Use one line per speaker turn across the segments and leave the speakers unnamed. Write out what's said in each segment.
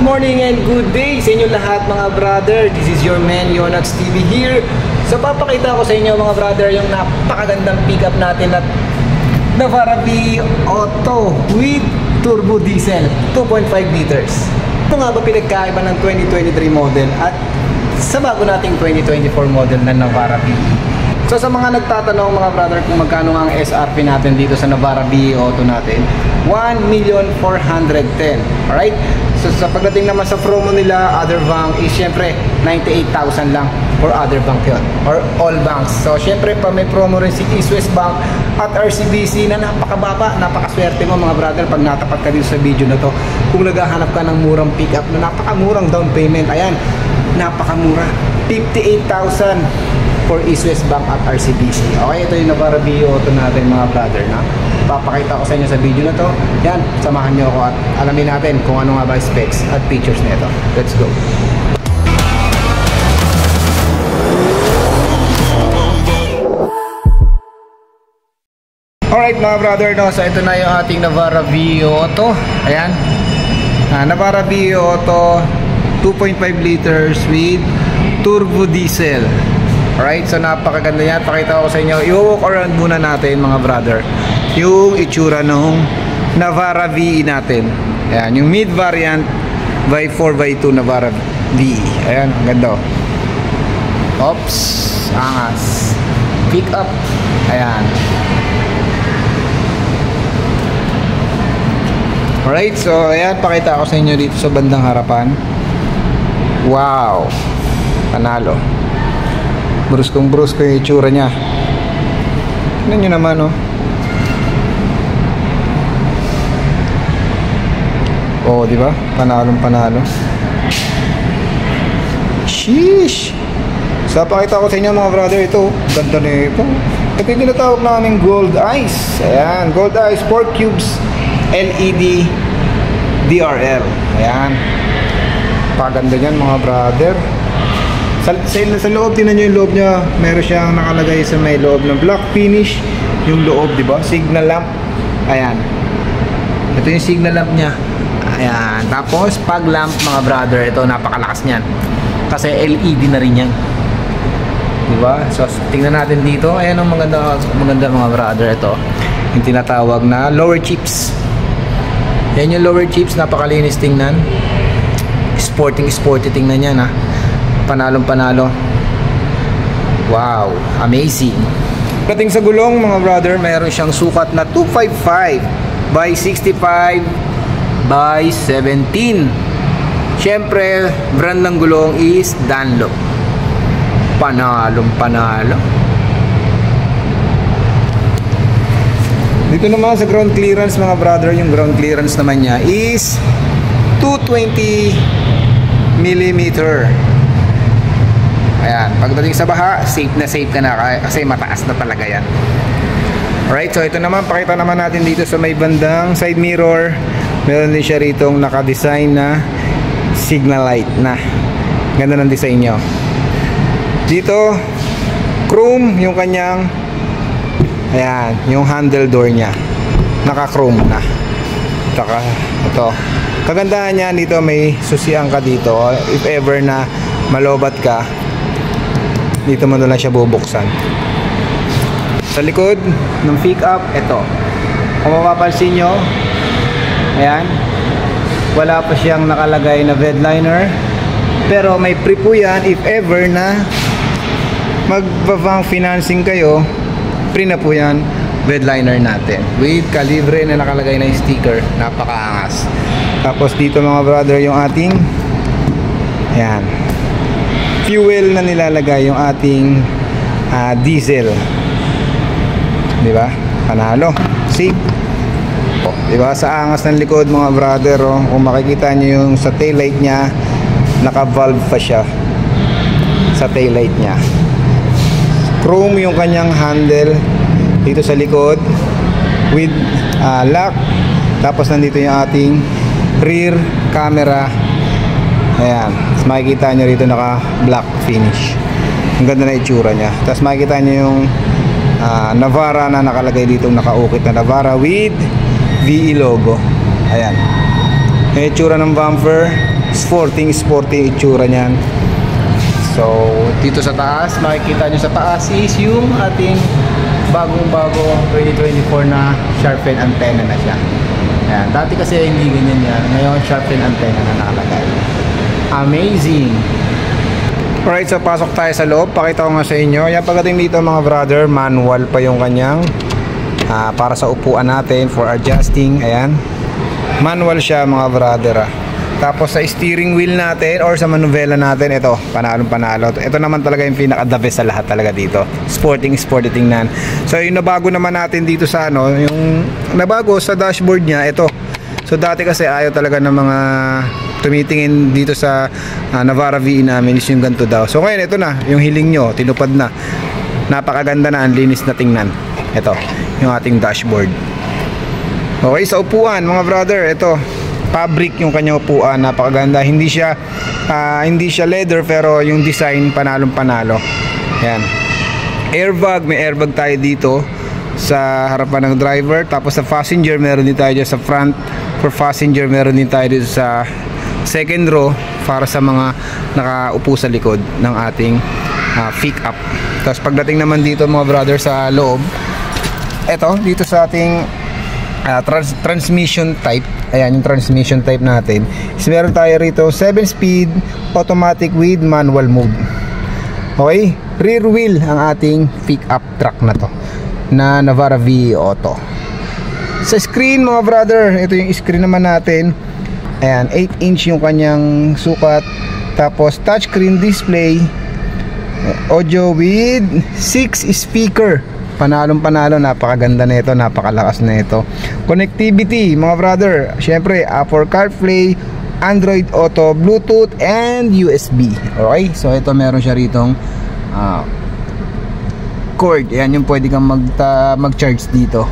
morning and good day sa inyo lahat mga brother. This is your man Yonax TV here. So papakita ko sa inyo mga brother yung napakagandang pickup natin at Navara V Auto with turbo diesel 2.5 liters. Ito nga ba pinagkaiba ng 2023 model at sa bago nating 2024 model na Navara V. So sa mga nagtatanong mga brother kung magkano ang SRP natin dito sa Navara V Auto natin, 1,410,000. Alright? So sa pagdating naman sa promo nila, other bank is syempre 98,000 lang for other bank yun, or all banks. So syempre pa may promo rin si East West Bank at RCBC na napakababa. Napakaswerte mo mga brother pag natapat ka dito sa video na to. Kung naghahanap ka ng murang pickup na napakamurang down payment, ayan, napakamura, 58,000 for East West Bank at RCBC. Okay, ito yung Navara V Auto natin mga brother na papakita ko sa inyo sa video na to. Yan, samahan nyo ako at alamin natin kung ano nga ba specs at features nito. Let's go. Alright mga brother, no? So ito na yung ating Navara V Auto. Ayan, Navara V Auto 2.5 liters with turbo diesel. Alright, so napakaganda yan. Pakita ko sa inyo. I-walk around muna natin mga brother yung itsura ng Navara VE natin. Ayan, yung mid variant by 4x2 Navara VE. Ayan, ang ganda. Oops, angas. Pick up. Ayan. Alright, so ayan, pakita ko sa inyo dito sa bandang harapan. Wow, panalo. Bruskong brusko yung itsura nya. Tignan nyo naman, oh. Oh, di ba? Panalong panalo. Sheesh. So, pakita ko sa inyo mga brother, ito. Ganda na ito. Ito yung tinatawag namin Gold Eyes. Ayan, Gold Eyes 4 cubes LED DRL. Ayan. Paganda niyan mga brother. Sa loob, tingnan nyo yung loob nya. Meron siyang nakalagay sa may loob ng black finish. Yung loob, di ba? Signal lamp. Ayan. Ito yung signal lamp nya. Ayan. Tapos, pag lamp mga brother, ito napakalakas niyan. Kasi LED na rin yan. Diba? So, tingnan natin dito. Ayan ang maganda mga brother. Ito. Yung tinatawag na lower chips. Yan yung lower chips. Napakalinis tingnan. Sporty tingnan yan, ha. Panalong panalo. Wow. Amazing. Pagdating sa gulong mga brother, mayroon siyang sukat na 255 by 65 by 17. Siyempre, brand ng gulong is Dunlop. Panalong panalo. Dito naman sa ground clearance mga brother, yung ground clearance naman niya is 220 millimeter. Ayan, pagdating sa baha, safe ka na kasi mataas na talaga yan. Alright, so ito naman, pakita naman natin dito sa may bandang side mirror. Meron din siya ritong naka-design na signal light na. Ganda ng design nyo. Dito, chrome yung kanyang, ayan, yung handle door nya. Naka-chrome na. Ito. Kagandahan niya dito, may susian ka dito. If ever na malobat ka, dito mo na lang siya bubuksan. Sa likod ng pickup, ito. Kung mapapansin nyo, ayan, wala pa siyang nakalagay na bedliner, pero may pre po yan. If ever na magbabang financing kayo, pre na po yan bedliner natin with kalibre na nakalagay na sticker. Napakaangas. Tapos dito mga brother yung ating, ayan, fuel na nilalagay yung ating diesel. Diba? Panalo. See? Diba? Sa angas ng likod mga brother, oh, kung makikita nyo yung sa taillight nya, naka-valve pa siya sa taillight nya. Chrome yung kanyang handle dito sa likod with lock. Tapos nandito yung ating rear camera. Ayan, makikita nyo rito naka black finish. Ang ganda na itsura nya. Tapos makikita nyo yung Navara na nakalagay dito, nakaukit na Navara with VE logo. Ayan. Yung itsura ng bumper, Sporting itsura niyan. So dito sa taas, makikita nyo sa taas is yung ating bagong 2024 na sharpen antenna na siya. Ayan. Dati kasi hindi ganyan yan. Ngayon sharpen antenna na nakalagay. Amazing! Alright, so pasok tayo sa loob. Pakita ko nga sa inyo. Yan, pagdating dito mga brother, manual pa yung kanyang para sa upuan natin for adjusting. Ayan, manual siya mga brother. Tapos sa steering wheel natin or sa manubela natin, ito, panalo. Ito naman talaga yung pinaka-the best sa lahat talaga dito. Sporty tingnan. So yung nabago naman natin dito sa yung nabago sa dashboard niya, ito. So dati kasi ayaw talaga ng mga tumitingin dito sa Navara VE namin is yung ganito daw. So ngayon ito na, yung hiling nyo, tinupad na. Napakaganda na, ang linis na tingnan. Ito, yung ating dashboard. Okay, sa upuan mga brother, ito fabric yung kanyang upuan, napakaganda. Hindi siya leather, pero yung design panalo. Yan. Airbag, may airbag tayo dito sa harapan ng driver. Tapos sa passenger, meron din tayo dyan sa front. For passenger, meron din tayo dito sa second row para sa mga nakaupo sa likod ng ating pick up. Tapos pagdating naman dito mga brother sa loob, eto dito sa ating transmission type, ayan yung transmission type natin is meron tayo rito 7-speed automatic with manual mode. Okay, rear wheel ang ating pick up truck na to na Navara VE Auto. Sa screen mga brother, ito yung screen naman natin. Ayan, 8-inch yung kanyang sukat. Tapos touchscreen display, audio with 6 speaker. Panalo, napakaganda na ito, napakalakas na ito. Connectivity mga brother, syempre for CarPlay, Android Auto, Bluetooth and USB. Okay, so ito meron siya ritong cord. Ayan yung pwede kang mag-charge dito.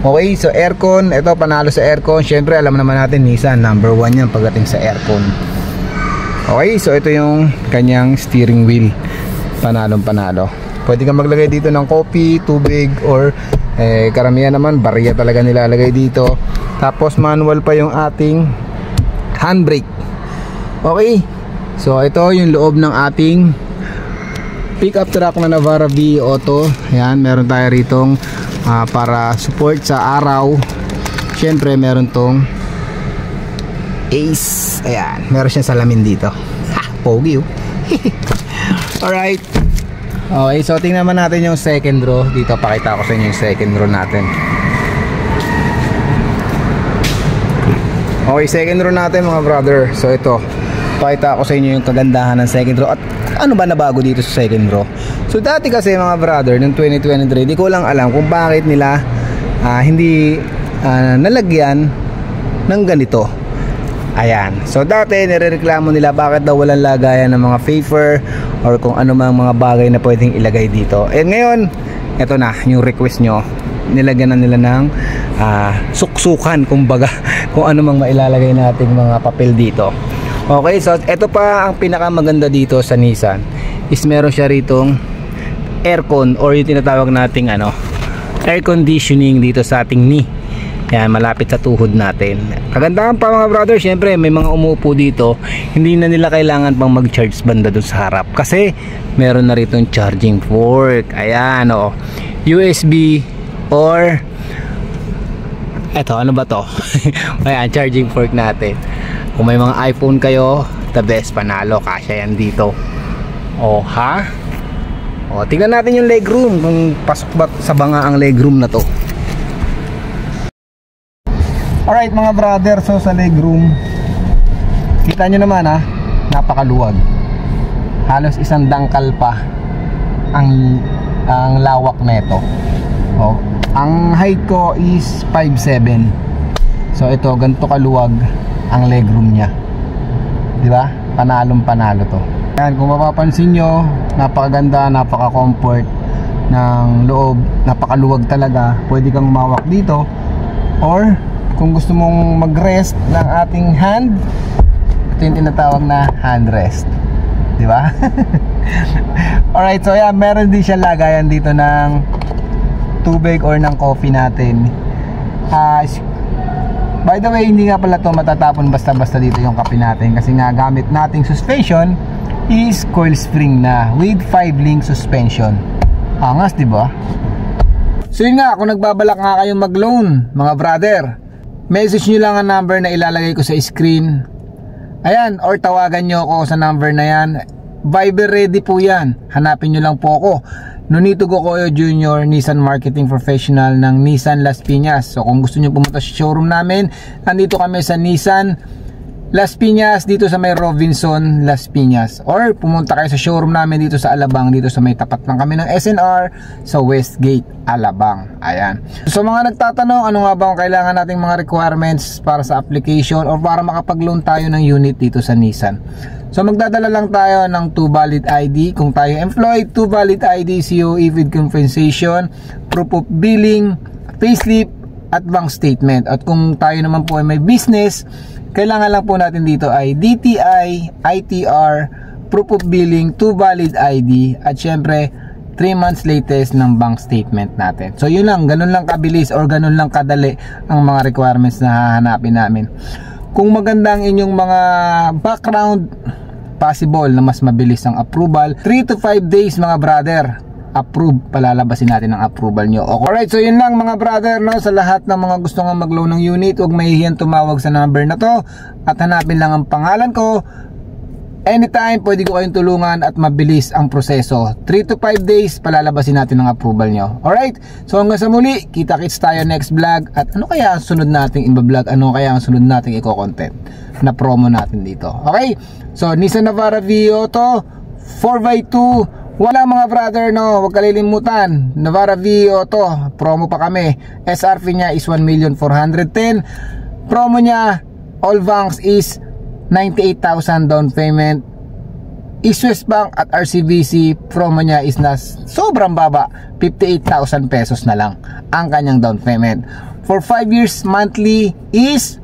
Okay, so aircon, ito panalo sa aircon. Syempre alam naman natin Nissan, number 1 yan pagdating sa aircon. Okay, so ito yung kanyang steering wheel. Panalo. Pwede kang maglagay dito ng coffee, tubig, or karamihan naman barya talaga nilalagay dito. Tapos manual pa yung ating handbrake. Okay, so ito yung loob ng ating pickup truck na Navara VE Auto. Ayan, meron tayo ritong para support sa araw. Syempre meron tong Ace. Ayan, meron siyang salamin dito. Ha, pogi oh. Alright. Okay, so tingnan naman natin yung second row. Dito pakita ko sa inyo yung second row natin. Okay, second row natin mga brother. So ito, pakita ko sa inyo yung kagandahan ng second row. At ano ba nabago dito sa second row? So dati kasi mga brother, noong 2023, di ko lang alam kung bakit nila hindi nalagyan ng ganito. Ayan. So dati nirereklamo nila bakit daw walang lagayan ng mga paper or kung ano mang mga bagay na pwedeng ilagay dito. And ngayon, ito na yung request nyo. Nilagyan na nila ng suksukan kumbaga kung ano mang mailalagay nating mga papel dito. Okay, so ito pa ang pinakamaganda dito sa Nissan is meron siya ritong aircon or yung tinatawag nating air conditioning dito sa ating knee. Yan, malapit sa tuhod natin. Kagandahan pa mga brother, syempre may mga umuupo dito, hindi na nila kailangan pang mag-charge banda doon sa harap kasi meron na rito yung charging fork. Ayan o, USB or eto, ano ba to? Ayan, charging fork natin. Kung may mga iPhone kayo, the best, panalo, kasya yan dito. O ha? O, tingnan natin yung legroom, kung pasok ba sa banga ang legroom na to. Alright mga brother, so sa legroom, kita nyo naman napakaluwag. Halos isang dangkal pa ang lawak neto. Oh, ang height ko is 5'7". So ito, ganito kaluwag ang legroom niya. Di ba? Panalo to. Ayan, kung mapapansin nyo, napakaganda, napaka-comfort ng loob, napakaluwag talaga. Pwede kang umawak dito or kung gusto mong mag-rest ng ating hand, ito yung tinatawag na hand rest. Di ba? Alright, so yeah, meron din siya lagayan dito ng tubig or ng coffee natin. By the way, hindi nga pala to matatapon basta-basta dito yung kape natin, kasi nga gamit nating suspension is coil spring na with 5-link suspension. Angas, di ba? So yun nga, kung nagbabalak nga kayong mag-loan, mga brother, message nyo lang ang number na ilalagay ko sa screen. Ayan, or tawagan nyo ako sa number na yan. Viber ready po yan. Hanapin nyo lang po ako. Nonito Gocoyo Jr., Nissan Marketing Professional ng Nissan Las Piñas. So kung gusto nyo pumunta sa showroom namin, nandito kami sa Nissan Las Piñas, dito sa may Robinson Las Piñas. Or pumunta kayo sa showroom namin dito sa Alabang, dito sa may tapat lang kami ng SNR sa Westgate, Alabang. Ayan. So mga nagtatanong, ano nga ba ang kailangan nating mga requirements para sa application or para makapag-loan tayo ng unit dito sa Nissan. So magdadala lang tayo ng 2 valid ID kung tayo employed, 2 valid ID, COE with compensation, proof of billing, payslip, at bank statement. At kung tayo naman po ay may business, kailangan lang po natin dito ay DTI, ITR, proof of billing, 2 valid ID, at syempre 3 months latest ng bank statement natin. So yun lang, ganun lang kabilis or ganun lang kadali ang mga requirements na hahanapin namin. Kung maganda ang inyong mga background, possible na mas mabilis ang approval. 3 to 5 days mga brother, approve, palalabasin natin ang approval nyo. Alright, so yun lang mga brother, no? Sa lahat ng mga gusto nga mag-loan ng unit, huwag mahihiyan tumawag sa number na to at hanapin lang ang pangalan ko. Anytime, pwede ko kayong tulungan at mabilis ang proseso. 3 to 5 days, palalabasin natin ang approval nyo. Alright, so hanggang sa muli, kita-kits tayo next vlog. At ano kaya ang sunod nating iba-vlog? Ano kaya ang sunod nating i-content na promo natin dito? Okay, so Nissan Navara VE-Auto 4x2. Wala mga brother, no, huwag kalilimutan, Navara VE-Auto, promo pa kami. SRP niya is 1,410,000. Promo niya, all banks is 98,000 down payment. East Bank at RCBC, promo niya is na sobrang baba, 58,000 pesos na lang ang kanyang down payment. For 5 years monthly is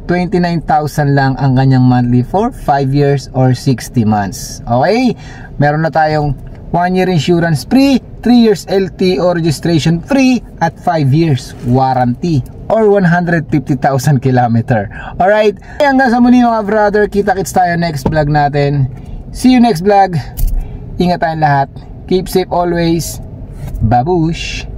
29,000 lang ang kanyang monthly for 5 years or 60 months. Okay, meron na tayong 1 year insurance free, 3 years LTO registration free, at 5 years warranty or 150,000 kilometer. Alright, hanggang sa muli mga brother, kita-kits tayo next vlog natin. See you next vlog. Ingat tayong lahat. Keep safe always. Babush!